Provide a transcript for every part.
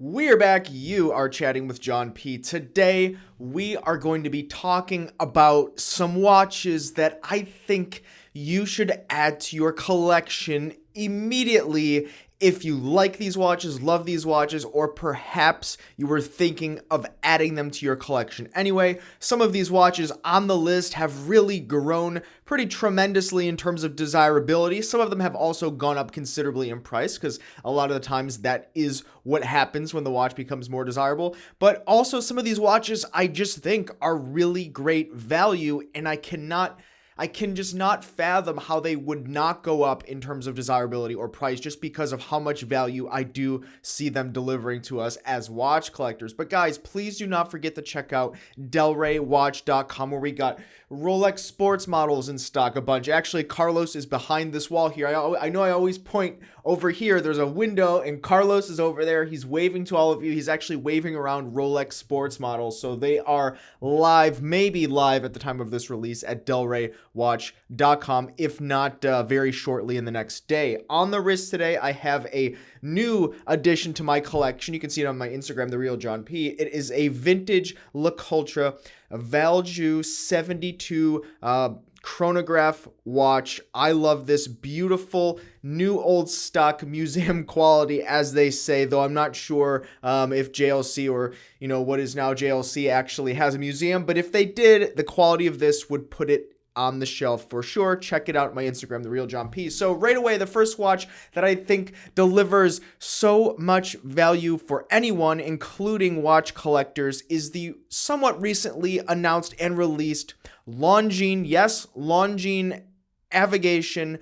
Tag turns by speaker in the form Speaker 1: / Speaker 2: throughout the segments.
Speaker 1: We're back. You are chatting with John P. Today, we are going to be talking about some watches that I think you should add to your collection immediately if you like these watches, love these watches, or perhaps you were thinking of adding them to your collection. Anyway, some of these watches on the list have really grown pretty tremendously in terms of desirability. Some of them have also gone up considerably in price because a lot of the times that is what happens when the watch becomes more desirable. But also some of these watches I just think are really great value, and I can just not fathom how they would not go up in terms of desirability or price just because of how much value I do see them delivering to us as watch collectors. But guys, please do not forget to check out delraywatch.com, where we got Rolex sports models in stock, a bunch. Actually, Carlos is behind this wall here. I know I always point over here. There's a window and Carlos is over there. He's waving to all of you. He's actually waving around Rolex sports models. So they are live, maybe live at the time of this release at delraywatch.com, if not very shortly in the next day. On the wrist today, I have a new addition to my collection. You can see it on my Instagram, The Real John P. It is a vintage Le Coultre Valjoux 72 chronograph watch. I love this beautiful new old stock museum quality, as they say, though I'm not sure if JLC or what is now JLC actually has a museum, but if they did, the quality of this would put it on the shelf for sure. Check it out on my Instagram, The Real John P. So right away, the first watch that I think delivers so much value for anyone, including watch collectors, is the somewhat recently announced and released Longines, yes, Longines Avigation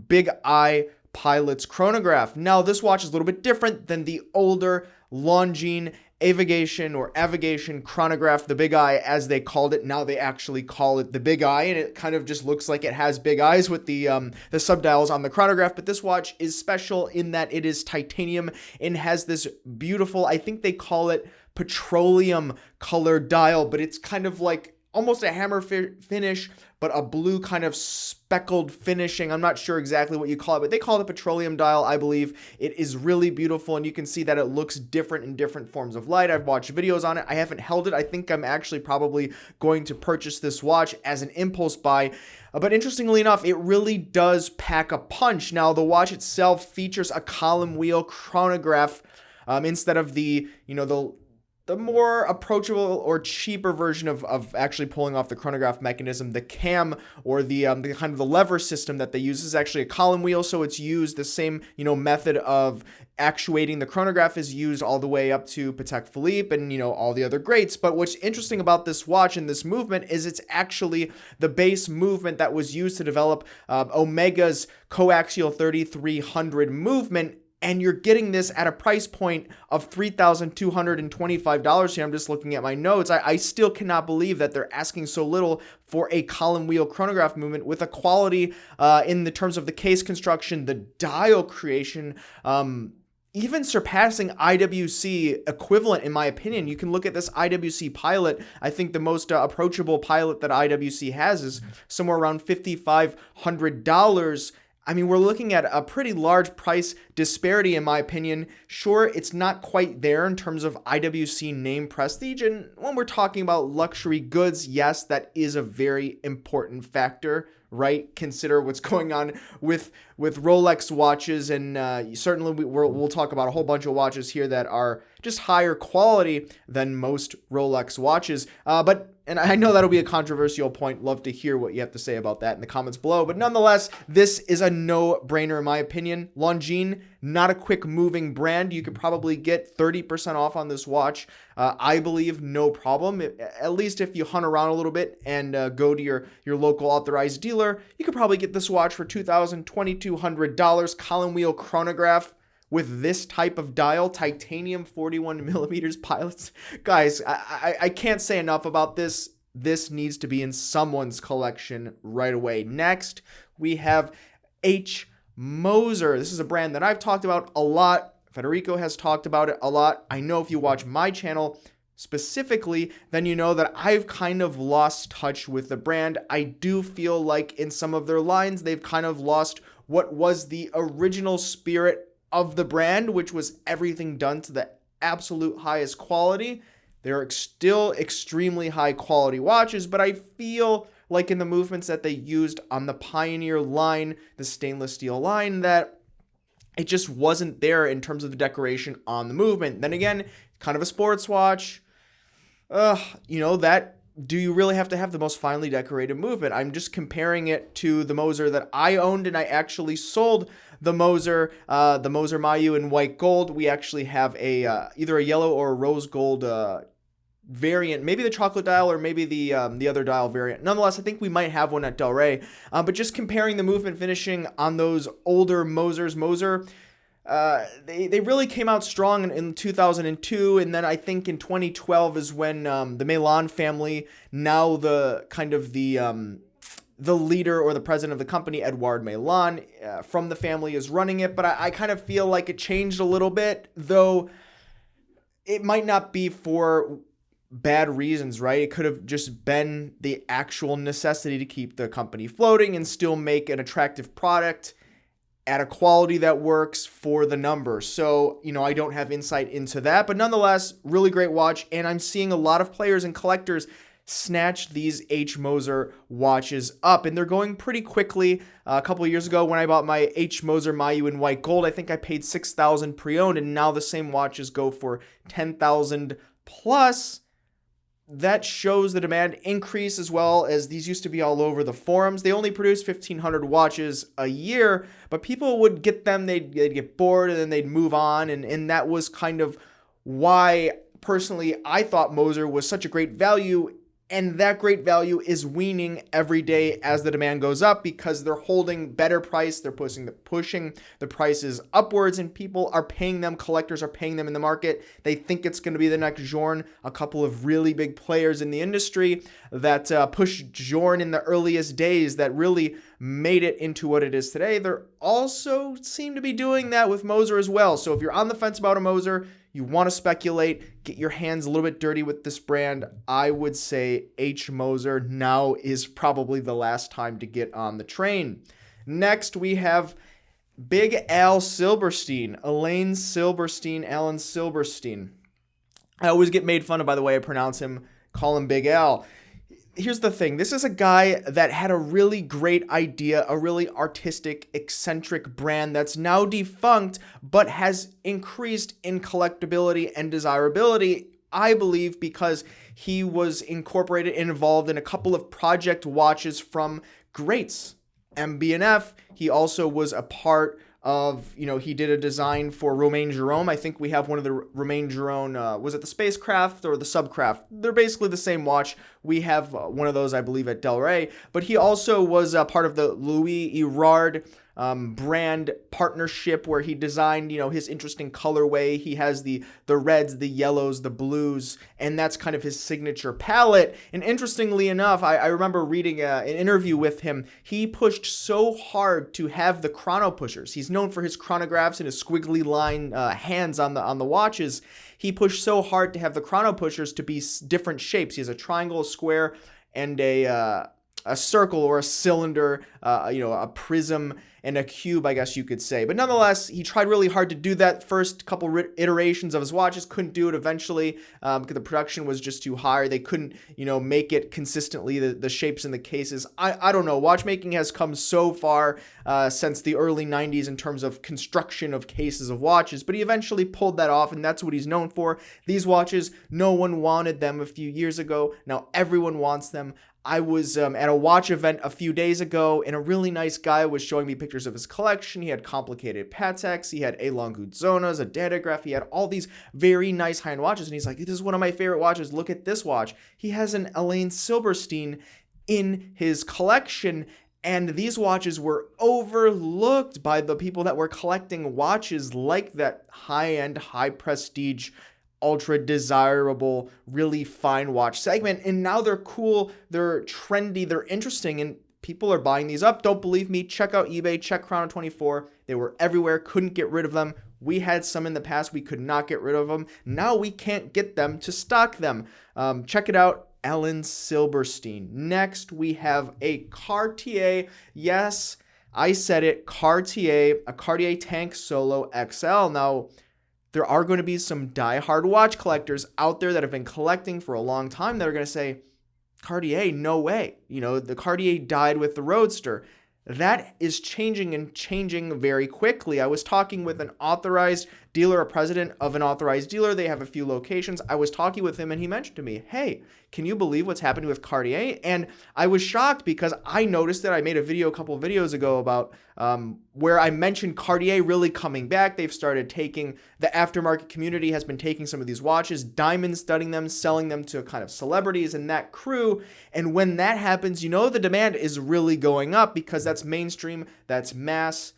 Speaker 1: Big Eye Pilot's chronograph. Now, this watch is a little bit different than the older Longines Avigation chronograph, the Big Eye, as they called it. Now they actually call it the Big Eye, and it kind of just looks like it has big eyes with the subdials on the chronograph. But this watch is special in that it is titanium and has this beautiful, I think they call it petroleum colored dial, but it's kind of like almost a hammer finish, but a blue kind of speckled finishing. I'm not sure exactly what you call it, but they call it a petroleum dial, I believe. It is really beautiful, and you can see that it looks different in different forms of light. I've watched videos on it. I haven't held it. I think I'm actually probably going to purchase this watch as an impulse buy. But interestingly enough, it really does pack a punch. Now, the watch itself features a column wheel chronograph instead of the more approachable or cheaper version of actually pulling off the chronograph mechanism. The cam, or the kind of the lever system that they use, is actually a column wheel, so it's used the same method of actuating the chronograph is used all the way up to Patek Philippe and all the other greats. But what's interesting about this watch and this movement is it's actually the base movement that was used to develop Omega's coaxial 3300 movement. And you're getting this at a price point of $3,225 here. I'm just looking at my notes. I still cannot believe that they're asking so little for a column wheel chronograph movement with a quality in the terms of the case construction, the dial creation, even surpassing IWC equivalent, in my opinion. You can look at this IWC Pilot. I think the most approachable Pilot that IWC has is somewhere around $5,500. I mean, we're looking at a pretty large price disparity, in my opinion. Sure, it's not quite there in terms of IWC name prestige. And when we're talking about luxury goods, yes, that is a very important factor, right? Consider what's going on with Rolex watches. And certainly we'll talk about a whole bunch of watches here that are just higher quality than most Rolex watches. And I know that'll be a controversial point. Love to hear what you have to say about that in the comments below. But nonetheless, this is a no-brainer in my opinion. Longines, not a quick-moving brand. You could probably get 30% off on this watch. I believe no problem. At least if you hunt around a little bit and go to your local authorized dealer, you could probably get this watch for $2,000, $2,200. Column wheel chronograph with this type of dial, titanium 41 millimeters pilots. Guys, I can't say enough about this. This needs to be in someone's collection right away. Next, we have H. Moser. This is a brand that I've talked about a lot. Federico has talked about it a lot. I know if you watch my channel specifically, then you know that I've kind of lost touch with the brand. I do feel like in some of their lines, they've kind of lost what was the original spirit of the brand, which was everything done to the absolute highest quality. They're still extremely high quality watches, but I feel like in the movements that they used on the Pioneer line, the stainless steel line, that it just wasn't there in terms of the decoration on the movement. Then again, kind of a sports watch. That do you really have to have the most finely decorated movement? I'm just comparing it to the Moser that I owned, and I actually sold the Moser Mayu in white gold. We actually have either a yellow or a rose gold variant, maybe the chocolate dial or maybe the other dial variant. Nonetheless, I think we might have one at Del Rey. But just comparing the movement finishing on those older Moser, they really came out strong in 2002, and then I think in 2012 is when the Milan family, now the leader or the president of the company, Edouard Milan, from the family, is running it. But I kind of feel like it changed a little bit, though it might not be for bad reasons, right? It could have just been the actual necessity to keep the company floating and still make an attractive product at a quality that works for the number. So, I don't have insight into that, but nonetheless, really great watch. And I'm seeing a lot of players and collectors snatch these H. Moser watches up, and they're going pretty quickly. A couple of years ago when I bought my H. Moser Mayu in white gold, I think I paid $6,000 pre-owned, and now the same watches go for $10,000 plus. That shows the demand increase, as well as these used to be all over the forums. They only produce 1,500 watches a year, but people would get them, they'd get bored, and then they'd move on. And that was kind of why, personally, I thought Moser was such a great value. And that great value is weaning every day as the demand goes up, because they're holding better price. They're pushing the prices upwards, and people are paying them. Collectors are paying them in the market. They think it's going to be the next Journe. A couple of really big players in the industry that pushed Journe in the earliest days that really made it into what it is today. They're also seem to be doing that with Moser as well. So if you're on the fence about a Moser, you want to speculate, get your hands a little bit dirty with this brand, I would say H. Moser now is probably the last time to get on the train. Next, we have Big Al Silberstein, Alan Silberstein. I always get made fun of by the way I pronounce him, call him Big Al. Here's the thing. This is a guy that had a really great idea, a really artistic, eccentric brand that's now defunct, but has increased in collectability and desirability, I believe, because he was incorporated and involved in a couple of project watches from greats. MB&F, he also was a part of, he did a design for Romain Jerome. I think we have one of the Romain Jerome, was it the spacecraft or the subcraft? They're basically the same watch. We have one of those, I believe, at Del Rey. But he also was a part of the Louis Erard brand partnership, where he designed, his interesting colorway. He has the reds, the yellows, the blues, and that's kind of his signature palette. And interestingly enough, I remember reading an interview with him. He pushed so hard to have the chrono pushers. He's known for his chronographs and his squiggly line hands on the watches. He pushed so hard to have the chrono pushers to be different shapes. He has a triangle, a square, and a circle or a cylinder, a prism and a cube, I guess you could say. But nonetheless, he tried really hard to do that. First couple iterations of his watches, couldn't do it eventually because the production was just too high. They couldn't, make it consistently, the shapes in the cases. I don't know. Watchmaking has come so far since the early 90s in terms of construction of cases of watches, but he eventually pulled that off, and that's what he's known for. These watches, no one wanted them a few years ago. Now everyone wants them. I was at a watch event a few days ago, and a really nice guy was showing me pictures of his collection. He had complicated Pateks, he had A. Longuzzonas, a Datograph, he had all these very nice high-end watches, and he's like, this is one of my favorite watches, look at this watch. He has an Alan Silberstein in his collection, and these watches were overlooked by the people that were collecting watches like that high-end, high-prestige, ultra desirable, really fine watch segment. And now they're cool, they're trendy, they're interesting, and people are buying these up. Don't believe me? Check out eBay, check Chrono24. They were everywhere, couldn't get rid of them. We had some in the past, we could not get rid of them. Now we can't get them to stock them. Check it out, Alan Silberstein. Next, we have a Cartier. Yes, I said it, Cartier, a Cartier Tank Solo XL. Now, there are going to be some diehard watch collectors out there that have been collecting for a long time that are going to say, Cartier, no way. The Cartier died with the Roadster. That is changing and changing very quickly. I was talking with an authorized dealer, a president of an authorized dealer. They have a few locations. I was talking with him and he mentioned to me, hey, can you believe what's happening with Cartier? And I was shocked because I noticed that I made a couple of videos ago about where I mentioned Cartier really coming back. They've started the aftermarket community has been taking some of these watches, diamond studding them, selling them to kind of celebrities and that crew. And when that happens, the demand is really going up because that's mainstream, that's mass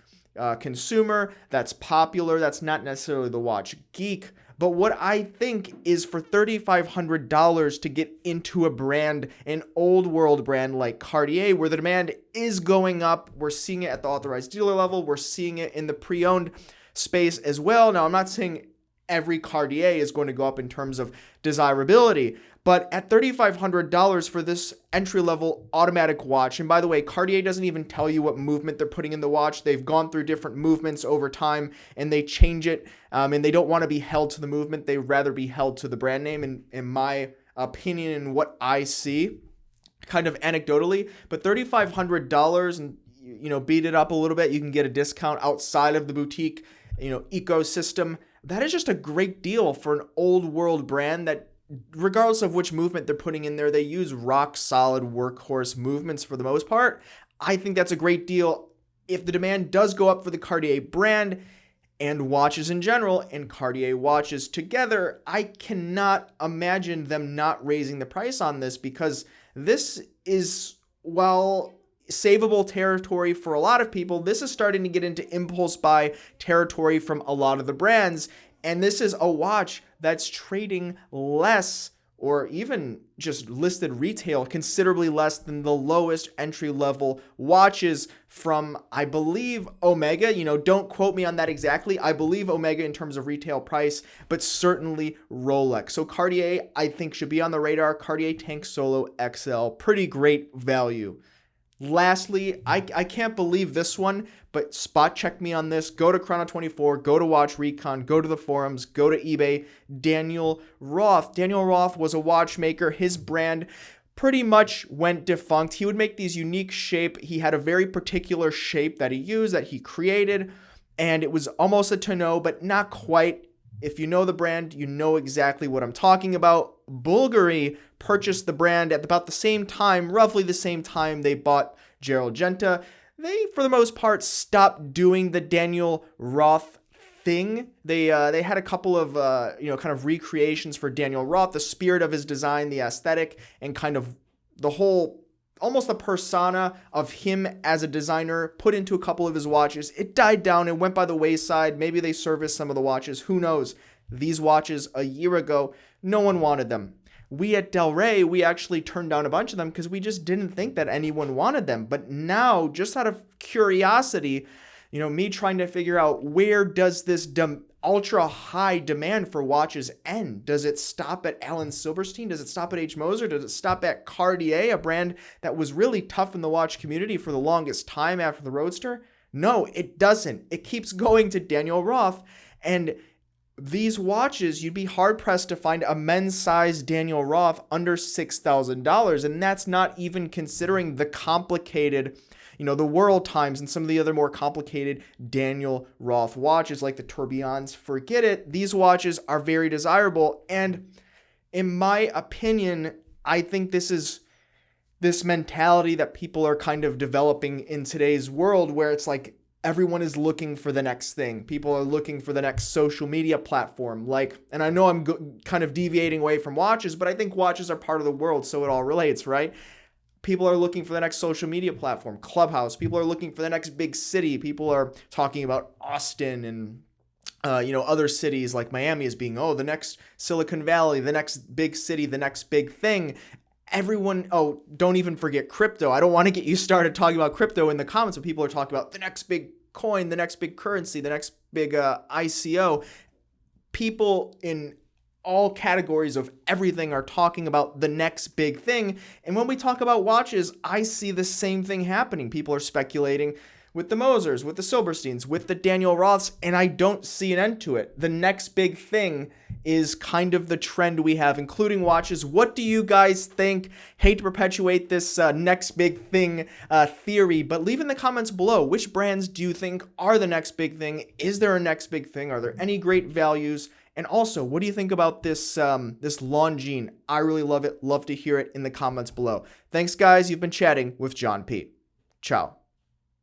Speaker 1: consumer, that's popular, that's not necessarily the watch geek. But what I think is for $3,500 to get into a brand, an old world brand like Cartier, where the demand is going up. We're seeing it at the authorized dealer level. We're seeing it in the pre-owned space as well. Now, I'm not saying every Cartier is going to go up in terms of desirability, but at $3,500 for this entry-level automatic watch, and by the way, Cartier doesn't even tell you what movement they're putting in the watch. They've gone through different movements over time, and they change it, and they don't want to be held to the movement. They'd rather be held to the brand name, in my opinion, and what I see, kind of anecdotally. But $3,500, and beat it up a little bit, you can get a discount outside of the boutique, ecosystem. That is just a great deal for an old world brand that, regardless of which movement they're putting in there, they use rock solid workhorse movements for the most part. I think that's a great deal. If the demand does go up for the Cartier brand and watches in general and Cartier watches together, I cannot imagine them not raising the price on this, because this is, while savable territory for a lot of people, this is starting to get into impulse buy territory from a lot of the brands. And this is a watch that's trading less, or even just listed retail considerably less than the lowest entry level watches from, I believe, Omega. Don't quote me on that exactly. I believe Omega in terms of retail price, but certainly Rolex. So Cartier, I think, should be on the radar. Cartier Tank Solo XL, pretty great value. Lastly, I can't believe this one, but spot check me on this. Go to Chrono24, go to Watch Recon, go to the forums, go to eBay. Daniel Roth. Daniel Roth was a watchmaker. His brand pretty much went defunct. He would make these unique shape. He had a very particular shape that he used, that he created, and it was almost a tonneau, but not quite. If you know the brand, you know exactly what I'm talking about. Bulgari purchased the brand at about the same time, roughly the same time they bought Gerald Genta. They, for the most part, stopped doing the Daniel Roth thing. They had a couple of kind of recreations for Daniel Roth, the spirit of his design, the aesthetic, and kind of the whole, almost the persona of him as a designer put into a couple of his watches. It died down and went by the wayside. Maybe they serviced some of the watches. Who knows? These watches a year ago, no one wanted them. We at Del Rey, we actually turned down a bunch of them because we just didn't think that anyone wanted them. But now, just out of curiosity, me trying to figure out, where does this ultra high demand for watches end? Does it stop at Alan Silverstein? Does it stop at H. Moser? Does it stop at Cartier, a brand that was really tough in the watch community for the longest time after the Roadster? No, it doesn't. It keeps going to Daniel Roth. And these watches, you'd be hard-pressed to find a men's size Daniel Roth under $6,000. And that's not even considering the complicated, the World Times and some of the other more complicated Daniel Roth watches like the Tourbillons. Forget it. These watches are very desirable. And in my opinion, I think this is this mentality that people are kind of developing in today's world, where it's like everyone is looking for the next thing. People are looking for the next social media platform. And I know I'm kind of deviating away from watches, but I think watches are part of the world, so it all relates, right? People are looking for the next social media platform, Clubhouse. People are looking for the next big city. People are talking about Austin and other cities like Miami as being, the next Silicon Valley, the next big city, the next big thing. Everyone, don't even forget crypto. I don't want to get you started talking about crypto in the comments, but people are talking about the next big coin, the next big currency, the next big ICO. People in all categories of everything are talking about the next big thing. And when we talk about watches, I see the same thing happening. People are speculating with the Mosers, with the Silbersteins, with the Daniel Roths, and I don't see an end to it. The next big thing is kind of the trend we have, including watches. What do you guys think? Hate to perpetuate this next big thing theory, but leave in the comments below, which brands do you think are the next big thing? Is there a next big thing? Are there any great values? And also, what do you think about this Longines? I really love it. Love to hear it in the comments below. Thanks, guys. You've been chatting with John P. Ciao.